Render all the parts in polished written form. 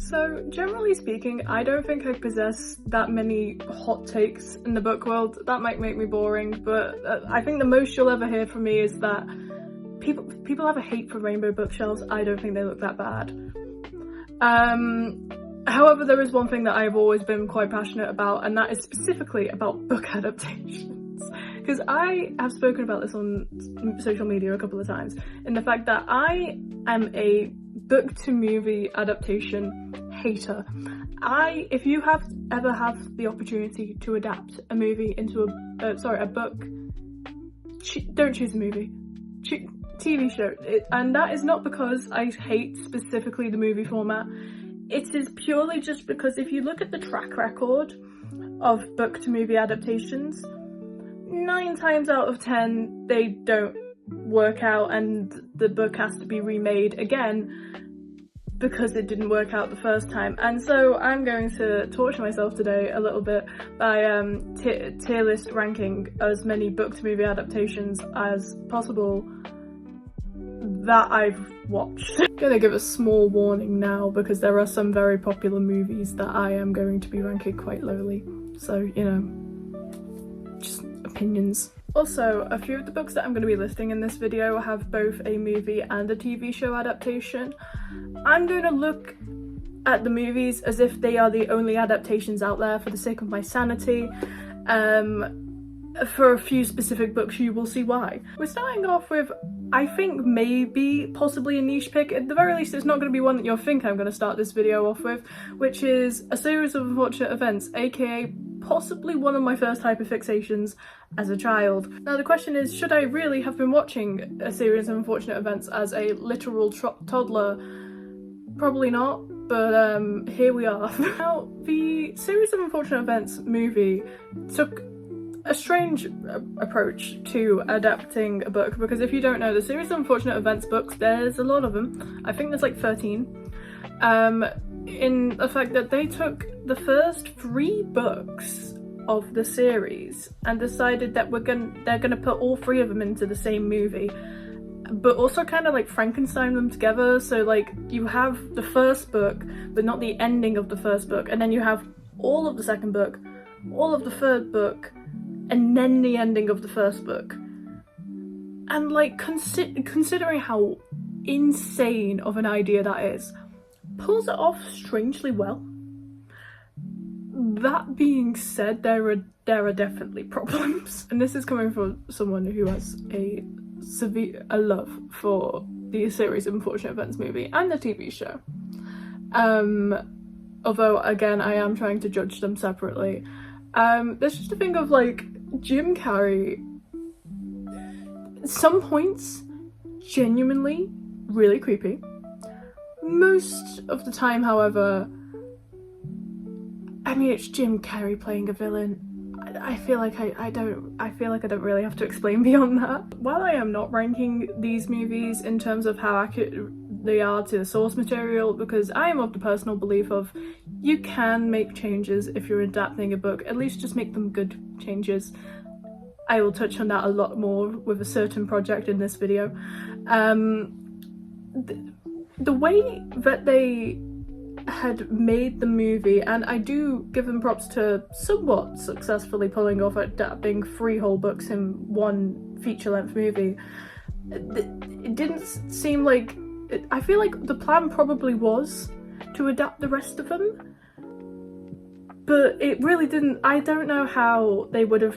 So, generally speaking, I don't think I possess that many hot takes in the book world. That might make me boring, but I think the most you'll ever hear from me is that people have a hate for rainbow bookshelves. I don't think they look that bad. However, there is one thing that I've always been quite passionate about, and that is specifically about book adaptations. Because I have spoken about this on social media a couple of times, in the fact that I am a book to movie adaptation hater. If you ever have the opportunity to adapt a movie into a book, don't choose a movie. TV show. And that is not because I hate specifically the movie format. It is purely just because if you look at the track record of book to movie adaptations, 9 times out of 10 they don't work out and the book has to be remade again because it didn't work out the first time. And so I'm going to torture myself today a little bit by tier list ranking as many book to movie adaptations as possible that I've watched. I'm gonna give a small warning now because there are some very popular movies that I am going to be ranking quite lowly, so you know, just opinions. Also, a few of the books that I'm going to be listing in this video have both a movie and a TV show adaptation. I'm going to look at the movies as if they are the only adaptations out there for the sake of my sanity. For a few specific books, you will see why. We're starting off with, I think, maybe possibly a niche pick. At the very least, it's not going to be one that you'll think I'm going to start this video off with, which is A Series of Unfortunate Events, aka possibly one of my first hyperfixations as a child. Now the question is, should I really have been watching A Series of Unfortunate Events as a literal toddler? Probably not, but here we are. Now, the Series of Unfortunate Events movie took a strange approach to adapting a book, because if you don't know, the Series of Unfortunate Events books, there's a lot of them. I think there's like 13. In the fact that they took the first 3 books of the series and decided that they're gonna put all 3 of them into the same movie, but also kind of like Frankenstein them together. So like you have the first book but not the ending of the first book, and then you have all of the second book, all of the third book, and then the ending of the first book. And like considering how insane of an idea that is, pulls it off strangely well. That being said, there are definitely problems, and this is coming from someone who has a love for the Series of Unfortunate Events movie and the TV show. Although again, I am trying to judge them separately. There's just a thing of like Jim Carrey, at some points, genuinely really creepy. Most of the time, however, I mean, it's Jim Carrey playing a villain. I feel like I don't really have to explain beyond that. While I am not ranking these movies in terms of how accurate they are to the source material, because I am of the personal belief of you can make changes if you're adapting a book, at least just make them good changes. I will touch on that a lot more with a certain project in this video. The way that they had made the movie, and I do give them props to somewhat successfully pulling off adapting 3 whole books in 1 feature-length movie, it didn't seem like... I feel like the plan probably was to adapt the rest of them, but it really didn't. I don't know how they would have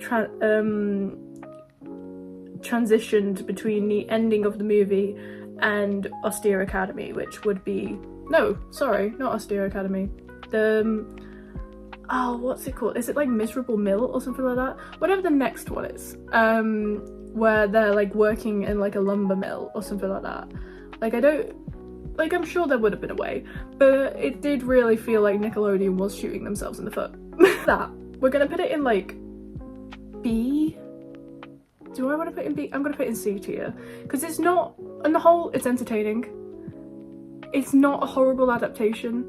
transitioned between the ending of the movie and Austere Academy, which would be... No, sorry, not Austere Academy. Oh, what's it called? Is it like Miserable Mill or something like that? Whatever the next one is. Where they're like working in like a lumber mill or something like that. Like I'm sure there would have been a way, but it did really feel like Nickelodeon was shooting themselves in the foot. That, we're gonna put it in like B. Do I want to put it in B? I'm gonna put it in C tier, because it's not, on the whole, it's entertaining. It's not a horrible adaptation.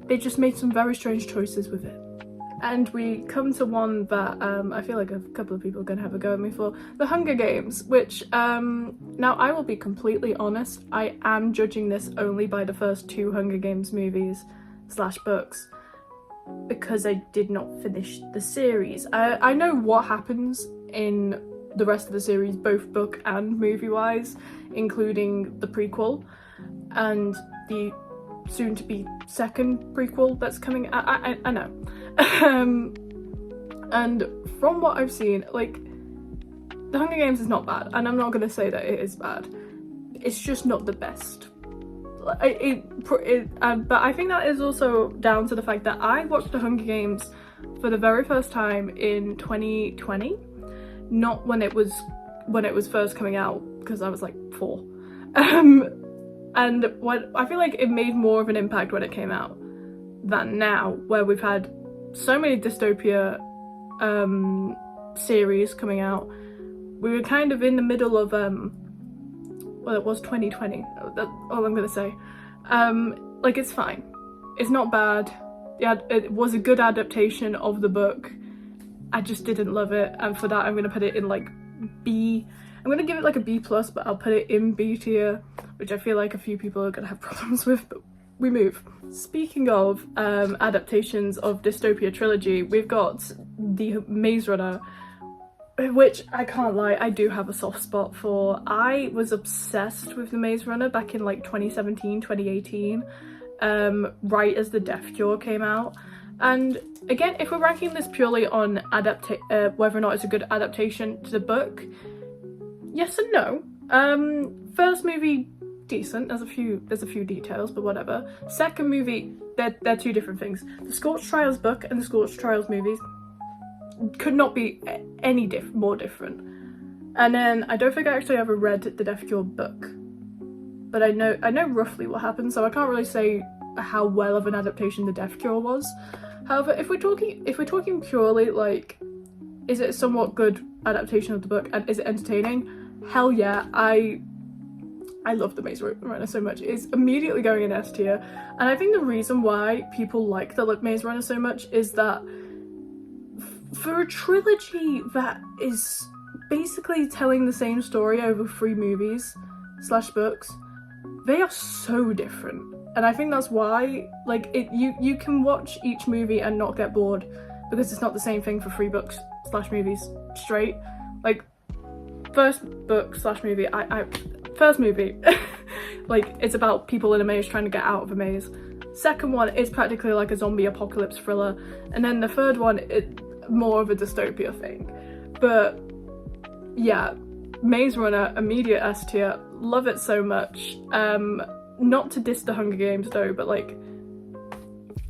They just made some very strange choices with it. And we come to one that I feel like a couple of people are going to have a go at me for. The Hunger Games, which, now I will be completely honest, I am judging this only by the first 2 Hunger Games movies slash books because I did not finish the series. I know what happens in the rest of the series, both book and movie-wise, including the prequel and the soon-to-be second prequel that's coming. I know. And from what I've seen, like, The Hunger Games is not bad, and I'm not going to say that it is bad. It's just not the best. But I think that is also down to the fact that I watched The Hunger Games for the very first time in 2020, not when it was first coming out, because I was like 4. And I feel like it made more of an impact when it came out than now, where we've had so many dystopia series coming out. We were kind of in the middle of well, it was 2020, that's all I'm gonna say. Like, it's fine, it's not bad. Yeah, it was a good adaptation of the book. I just didn't love it, and for that I'm gonna put it in like B. I'm gonna give it like a B+, but I'll put it in B tier, which I feel like a few people are gonna have problems with, but we move. Speaking of adaptations of dystopia trilogy, we've got the Maze Runner, which I can't lie, I do have a soft spot for. I was obsessed with the Maze Runner back in like 2017, 2018, right as the Death Cure came out. And again, if we're ranking this purely on whether or not it's a good adaptation to the book, yes and no. First movie, decent. There's a few details, but whatever. Second movie, they're two different things. The Scorched Trials book and the Scorched Trials movies could not be any more different. And then I don't think I actually ever read the Death Cure book, but I know roughly what happened, so I can't really say how well of an adaptation the Death Cure was. However, if we're talking purely like, is it a somewhat good adaptation of the book and is it entertaining? Hell yeah, I love the Maze Runner so much. It's immediately going in S tier, and I think the reason why people like the Maze Runner so much is that for a trilogy that is basically telling the same story over 3 movies / books, they are so different. And I think that's why, like, you can watch each movie and not get bored, because it's not the same thing for 3 books / movies straight. Like, first book / movie, first movie, like, it's about people in a maze trying to get out of a maze. Second one is practically like a zombie apocalypse thriller, and then the third one, more of a dystopia thing. But yeah, Maze Runner, immediate S tier, love it so much. Not to diss the Hunger Games though, but like,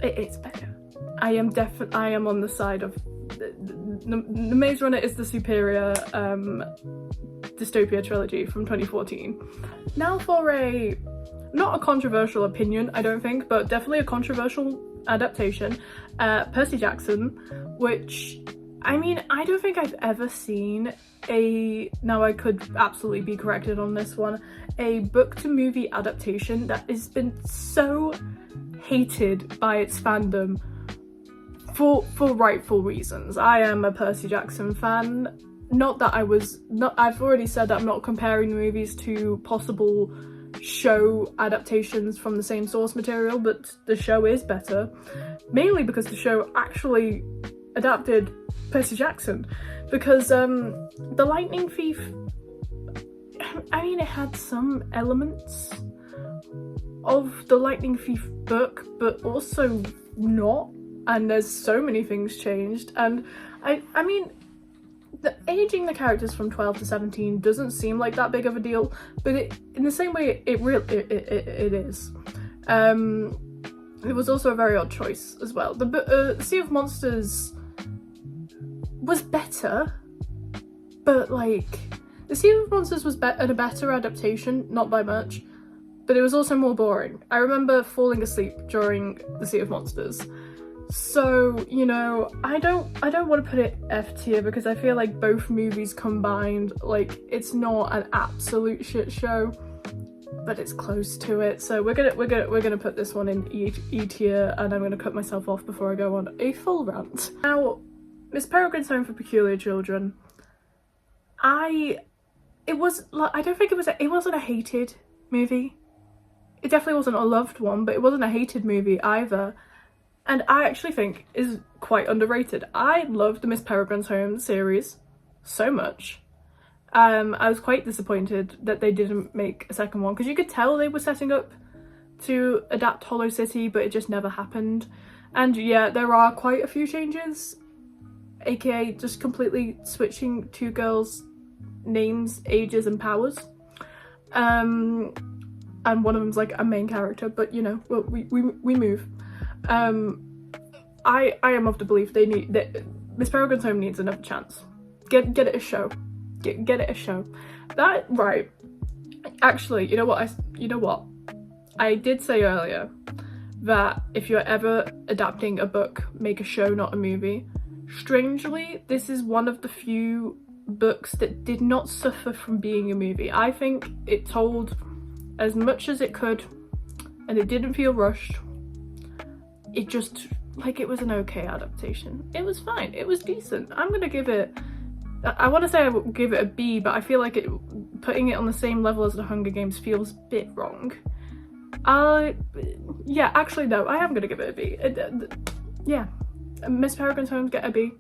it's better. I am on the side of the Maze Runner is the superior dystopia trilogy from 2014. Now for not a controversial opinion, I don't think, but definitely a controversial adaptation, Percy Jackson, which, I mean, I don't think I've ever seen now I could absolutely be corrected on this one, a book to movie adaptation that has been so hated by its fandom for rightful reasons. I am a Percy Jackson fan. I've already said that I'm not comparing the movies to possible show adaptations from the same source material, but the show is better, mainly because the show actually adapted Percy Jackson, because The Lightning Thief, I mean, it had some elements of the Lightning Thief book, but also not, and there's so many things changed. And I mean, aging the characters from 12 to 17 doesn't seem like that big of a deal, but in the same way it is. It was also a very odd choice as well. The Sea of Monsters was better, but like, the Sea of Monsters was a better adaptation, not by much, but it was also more boring. I remember falling asleep during the Sea of Monsters. So, you know, I don't want to put it F tier, because I feel like both movies combined, like, it's not an absolute shit show, but it's close to it. So we're gonna put this one in E tier, and I'm gonna cut myself off before I go on a full rant. Now, Miss Peregrine's Home for Peculiar Children, I don't think it wasn't a hated movie. It definitely wasn't a loved one, but it wasn't a hated movie either. and I actually think is quite underrated. I loved the Miss Peregrine's Home series so much. I was quite disappointed that they didn't make a second one, because you could tell they were setting up to adapt Hollow City, but it just never happened. And yeah, there are quite a few changes, aka just completely switching two girls' names, ages and powers. And one of them's like a main character, but you know, we move. I am of the belief that Miss Peregrine's Home needs another chance. Get it a show. Get it a show. That right. Actually, you know what? I did say earlier that if you're ever adapting a book, make a show, not a movie. Strangely, this is one of the few books that did not suffer from being a movie. I think it told as much as it could, and it didn't feel rushed. It just, like, it was an okay adaptation. It was fine. It was decent. I'm gonna give it, I want to say I would give it a B, but I feel like putting it on the same level as The Hunger Games feels a bit wrong. Yeah, actually no, I am gonna give it a B. Yeah, Miss Peregrine's Home, get a B.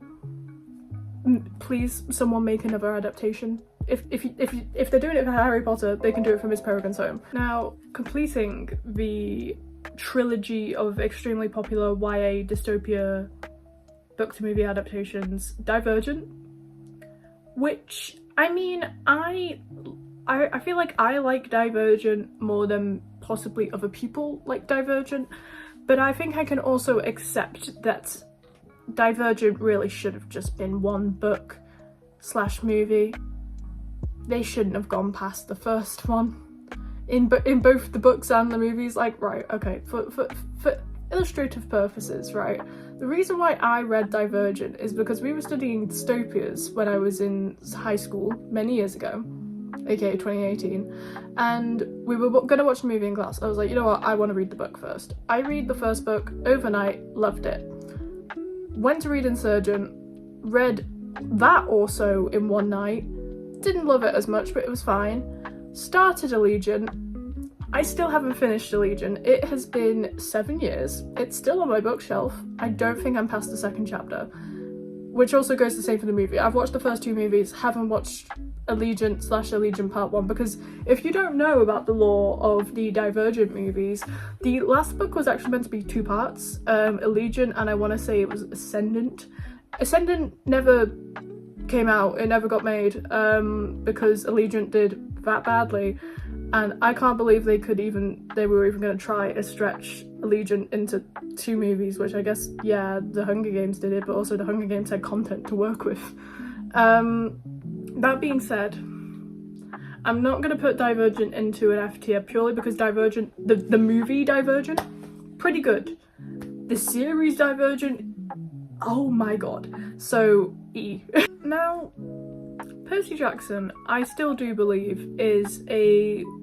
Please, someone make another adaptation. If they're doing it for Harry Potter, they can do it for Miss Peregrine's Home. Now, completing the trilogy of extremely popular YA dystopia book to movie adaptations, Divergent, which, I mean, I feel like I like Divergent more than possibly other people like Divergent, but I think I can also accept that Divergent really should have just been one book / movie. They shouldn't have gone past the first one in both the books and the movies. Like, right, okay, for illustrative purposes, right, the reason why I read Divergent is because we were studying dystopias when I was in high school many years ago, aka 2018, and we were gonna watch the movie in class. I was like, you know what, I want to read the book first. I read the first book overnight, loved it. Went to read Insurgent, read that also in one night, didn't love it as much, but it was fine. Started Allegiant. I still haven't finished Allegiant. It has been 7 years. It's still on my bookshelf. I don't think I'm past the second chapter, which also goes the same for the movie. I've watched the first two movies, haven't watched Allegiant / Allegiant Part 1, because if you don't know about the lore of the Divergent movies, the last book was actually meant to be 2 parts, Allegiant, and I want to say it was Ascendant. Ascendant never came out, it never got made, because Allegiant did that badly, and I can't believe they were even going to try to stretch Allegiant into 2 movies, which I guess, yeah, The Hunger Games did it, but also The Hunger Games had content to work with. That being said, I'm not going to put Divergent into an F tier purely because Divergent, the movie Divergent, pretty good. The series Divergent, oh my god, so E. Now, Percy Jackson, I still do believe, is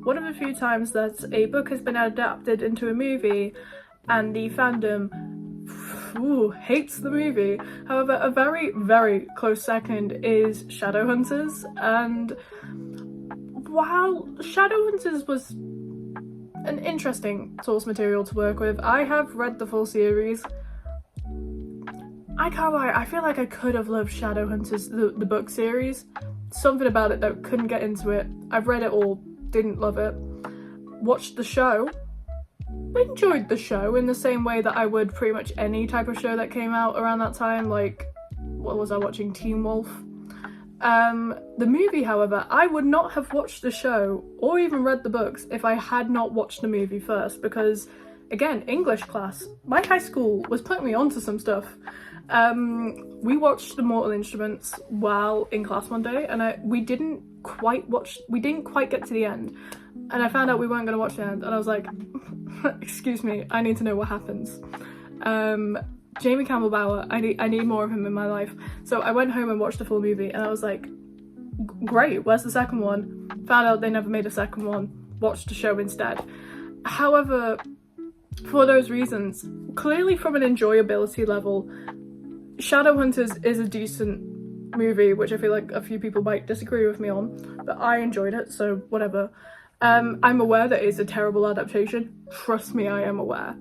one of the few times that a book has been adapted into a movie and the fandom hates the movie. However, a very, very close second is Shadowhunters, and while Shadowhunters was an interesting source material to work with, I have read the full series. I can't lie, I feel like I could have loved Shadowhunters, the book series. Something about it though, couldn't get into it. I've read it all, didn't love it. Watched the show, enjoyed the show in the same way that I would pretty much any type of show that came out around that time, like, what was I watching, Teen Wolf? The movie, however, I would not have watched the show or even read the books if I had not watched the movie first, because, again, English class, my high school was putting me onto some stuff. We watched The Mortal Instruments while in class one day, and we didn't quite get to the end, and I found out we weren't going to watch the end, and I was like, excuse me, I need to know what happens. Jamie Campbell Bower, I need more of him in my life. So I went home and watched the full movie, and I was like, great, where's the second one? Found out they never made a second one, watched the show instead. However, for those reasons, clearly from an enjoyability level, Shadowhunters is a decent movie, which I feel like a few people might disagree with me on, but I enjoyed it, so whatever. I'm aware that it's a terrible adaptation. Trust me, I am aware.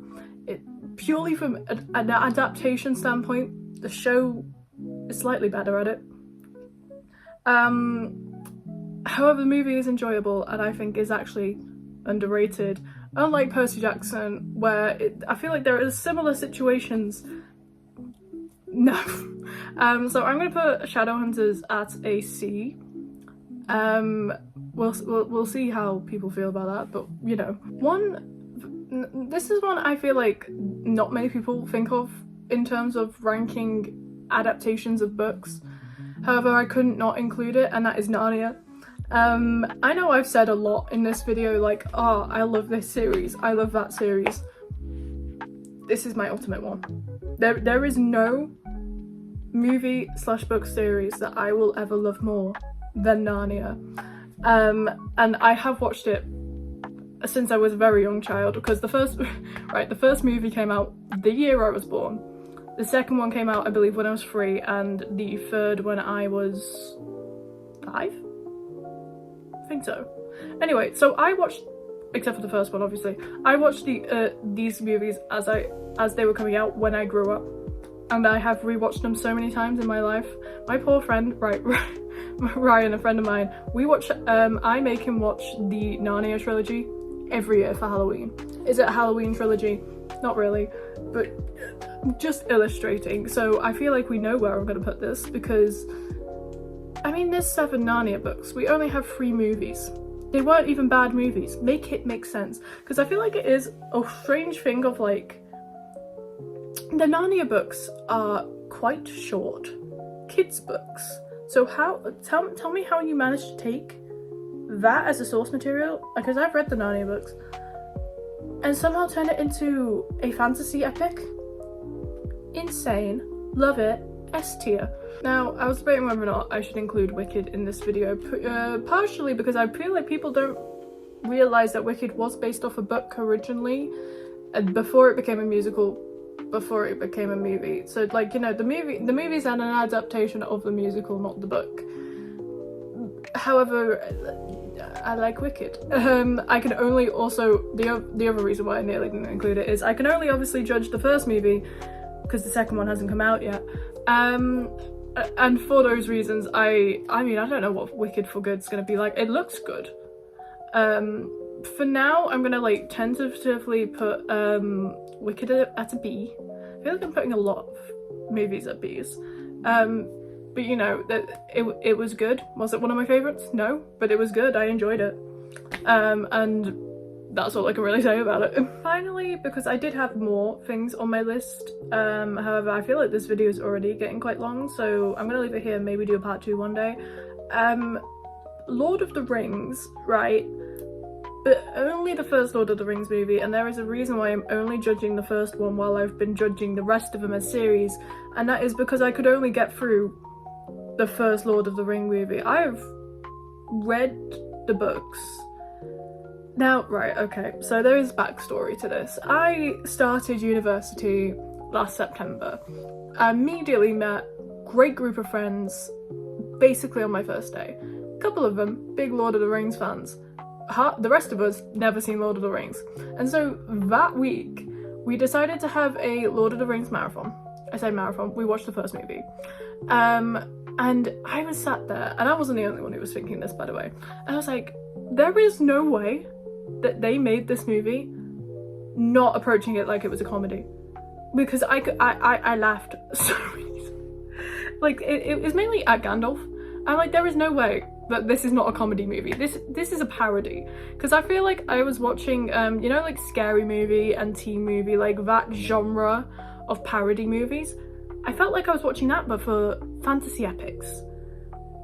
purely from an adaptation standpoint, the show is slightly better at it. However, the movie is enjoyable and I think is actually underrated. Unlike Percy Jackson, where I feel like there are similar situations. No. So I'm going to put Shadowhunters at a C. We'll see how people feel about that, but you know, this is one I feel like not many people think of in terms of ranking adaptations of books. However, I couldn't not include it, and that is Narnia. I know I've said a lot in this video, like, oh, I love this series, I love that series. This is my ultimate one. There is no movie/book series that I will ever love more than Narnia. And I have watched it since I was a very young child, because the first movie came out the year I was born. The second one came out, I believe, when I was 3, and the third when I was 5? I think so. Anyway, so I watched, except for the first one, obviously, I watched these movies as they were coming out when I grew up, and I have rewatched them so many times in my life. My poor friend, Ryan, a friend of mine, I make him watch the Narnia trilogy every year for Halloween. Is it a Halloween trilogy? Not really, but just illustrating. So I feel like we know where I'm going to put this, because I mean, there's 7 Narnia books. We only have 3 movies. They weren't even bad movies. Make it make sense. Because I feel like it is a strange thing of like, the Narnia books are quite short. Kids books. So tell me how you managed to take that as a source material, because I've read the Narnia books, and somehow turn it into a fantasy epic. Insane. Love it. S tier. Now, I was debating whether or not I should include Wicked in this video, partially because I feel like people don't realise that Wicked was based off a book originally, and before it became a musical, before it became a movie. So like, you know, the movie's an adaptation of the musical, not the book. However, I like Wicked. I can only also, the other reason why I nearly didn't include it is I can only obviously judge the first movie because the second one hasn't come out yet. And for those reasons, I mean, I don't know what Wicked for Good's gonna be like. It looks good. For now, I'm gonna like tentatively put Wicked at a B. I feel like I'm putting a lot of movies at B's. But you know, it was good. Was it one of my favourites? No, but it was good. I enjoyed it. And that's all I can really say about it. Finally, because I did have more things on my list, however, I feel like this video is already getting quite long, so I'm gonna leave it here and maybe do a part 2 one day. Lord of the Rings, right? But only the first Lord of the Rings movie, and there is a reason why I'm only judging the first one while I've been judging the rest of them as series, and that is because I could only get through the first Lord of the Ring movie. I've read the books. Now, right, okay, so there is backstory to this. I started university last September. I immediately met a great group of friends, basically on my first day. A couple of them, big Lord of the Rings fans. The rest of us never seen Lord of the Rings. And so that week, we decided to have a Lord of the Rings marathon. I say marathon, we watched the first movie. And I was sat there, and I wasn't the only one who was thinking this, by the way. And I was like, there is no way that they made this movie not approaching it like it was a comedy. Because I laughed so many times. Like, it was mainly at Gandalf. I'm like, there is no way that this is not a comedy movie. This is a parody. Because I feel like I was watching, you know, like Scary Movie and Teen Movie, like that genre of parody movies. I felt like I was watching that, but for fantasy epics.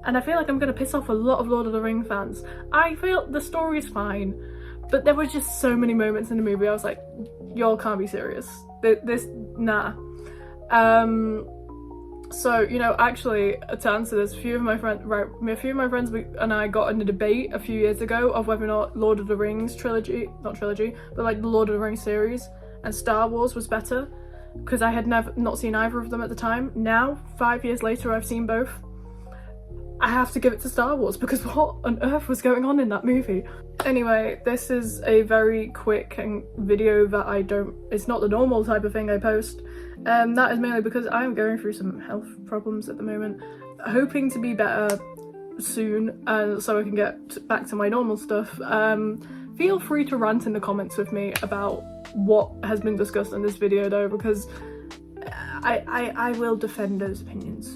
And I feel like I'm going to piss off a lot of Lord of the Rings fans. I feel the story is fine, but there were just so many moments in the movie I was like, y'all can't be serious. Nah. So, you know, actually, to answer this, a few of my friends and I got in a debate a few years ago of whether or not Lord of the Rings not trilogy, but like the Lord of the Rings series and Star Wars was better, because I had not seen either of them at the time. Now, 5 years later, I've seen both. I have to give it to Star Wars, because what on earth was going on in that movie? Anyway, this is a very quick video that it's not the normal type of thing I post. That is mainly because I'm going through some health problems at the moment, hoping to be better soon, so I can get back to my normal stuff. Feel free to rant in the comments with me about what has been discussed in this video though, because I will defend those opinions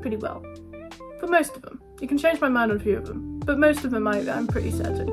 pretty well. For most of them. You can change my mind on a few of them, but most of them I'm pretty certain.